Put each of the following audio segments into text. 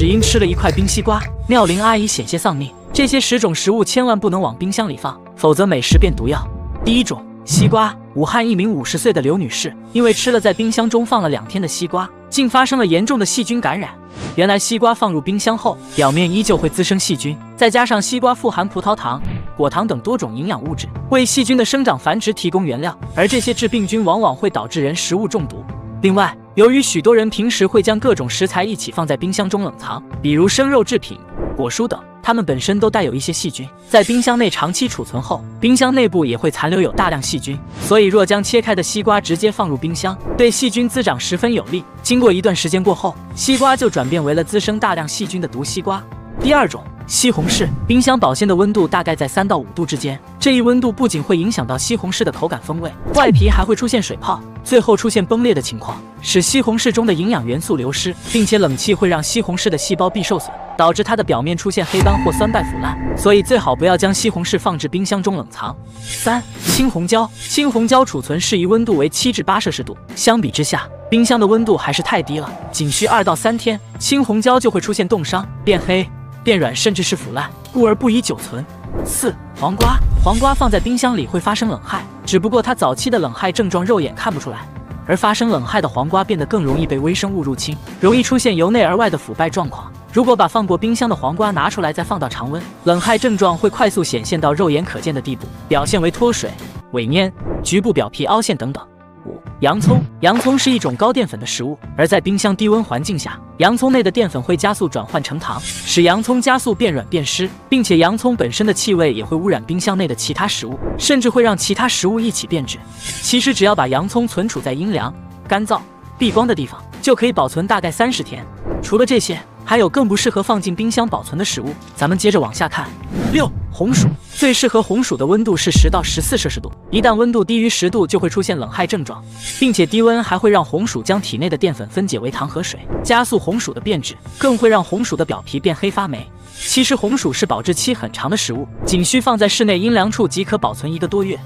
只因吃了一块冰西瓜，妙龄阿姨险些丧命。这些10种食物千万不能往冰箱里放，否则美食变毒药。第1种，西瓜。武汉一名50岁的刘女士，因为吃了在冰箱中放了2天的西瓜，竟发生了严重的细菌感染。原来西瓜放入冰箱后，表面依旧会滋生细菌，再加上西瓜富含葡萄糖、果糖等多种营养物质，为细菌的生长繁殖提供原料，而这些致病菌往往会导致人食物中毒。另外，由于许多人平时会将各种食材一起放在冰箱中冷藏，比如生肉制品、果蔬等，它们本身都带有一些细菌，在冰箱内长期储存后，冰箱内部也会残留有大量细菌。所以，若将切开的西瓜直接放入冰箱，对细菌滋长十分有利。经过一段时间过后，西瓜就转变为了滋生大量细菌的毒西瓜。第2种，西红柿。冰箱保鲜的温度大概在3到5度之间，这一温度不仅会影响到西红柿的口感风味，外皮还会出现水泡，最后出现崩裂的情况，使西红柿中的营养元素流失，并且冷气会让西红柿的细胞壁受损，导致它的表面出现黑斑或酸败腐烂，所以最好不要将西红柿放置冰箱中冷藏。3. 青红椒。青红椒储存适宜温度为7至8摄氏度，相比之下，冰箱的温度还是太低了，仅需2到3天，青红椒就会出现冻伤、变黑、变软，甚至是腐烂，故而不宜久存。4. 黄瓜。黄瓜放在冰箱里会发生冷害，只不过它早期的冷害症状肉眼看不出来，而发生冷害的黄瓜变得更容易被微生物入侵，容易出现由内而外的腐败状况。如果把放过冰箱的黄瓜拿出来再放到常温，冷害症状会快速显现到肉眼可见的地步，表现为脱水、萎蔫、局部表皮凹陷等等。5. 洋葱。洋葱是一种高淀粉的食物，而在冰箱低温环境下，洋葱内的淀粉会加速转换成糖，使洋葱加速变软变湿，并且洋葱本身的气味也会污染冰箱内的其他食物，甚至会让其他食物一起变质。其实只要把洋葱存储在阴凉、干燥、避光的地方，就可以保存大概30天。除了这些，还有更不适合放进冰箱保存的食物，咱们接着往下看。6. 红薯。最适合红薯的温度是10到14摄氏度，一旦温度低于10度，就会出现冷害症状，并且低温还会让红薯将体内的淀粉分解为糖和水，加速红薯的变质，更会让红薯的表皮变黑发霉。其实红薯是保质期很长的食物，仅需放在室内阴凉处即可保存1个多月。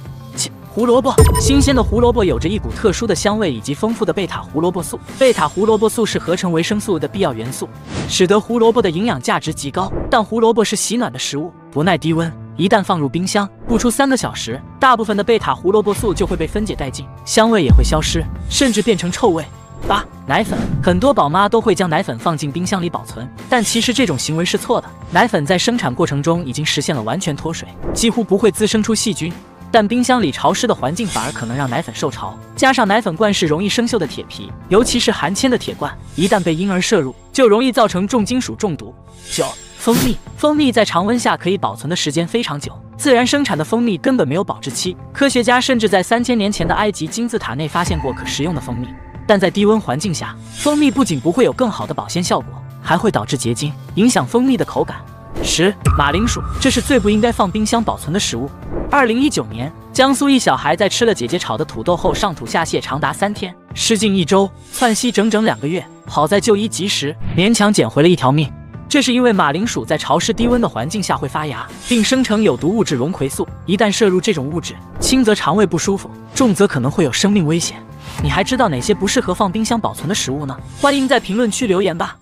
胡萝卜。新鲜的胡萝卜有着一股特殊的香味以及丰富的贝塔胡萝卜素。贝塔胡萝卜素是合成维生素的必要元素，使得胡萝卜的营养价值极高。但胡萝卜是喜暖的食物，不耐低温，一旦放入冰箱，不出3个小时，大部分的贝塔胡萝卜素就会被分解殆尽，香味也会消失，甚至变成臭味。8. 奶粉。很多宝妈都会将奶粉放进冰箱里保存，但其实这种行为是错的。奶粉在生产过程中已经实现了完全脱水，几乎不会滋生出细菌。但冰箱里潮湿的环境反而可能让奶粉受潮，加上奶粉罐是容易生锈的铁皮，尤其是含铅的铁罐，一旦被婴儿摄入，就容易造成重金属中毒。9. 蜂蜜。蜂蜜在常温下可以保存的时间非常久，自然生产的蜂蜜根本没有保质期。科学家甚至在3000年前的埃及金字塔内发现过可食用的蜂蜜。但在低温环境下，蜂蜜不仅不会有更好的保鲜效果，还会导致结晶，影响蜂蜜的口感。10. 马铃薯。这是最不应该放冰箱保存的食物。2019年，江苏一小孩在吃了姐姐炒的土豆后上吐下泻长达3天，失禁1周，窜稀整整2个月，好在就医及时，勉强捡回了1条命。这是因为马铃薯在潮湿低温的环境下会发芽，并生成有毒物质龙葵素，一旦摄入这种物质，轻则肠胃不舒服，重则可能会有生命危险。你还知道哪些不适合放冰箱保存的食物呢？欢迎在评论区留言吧。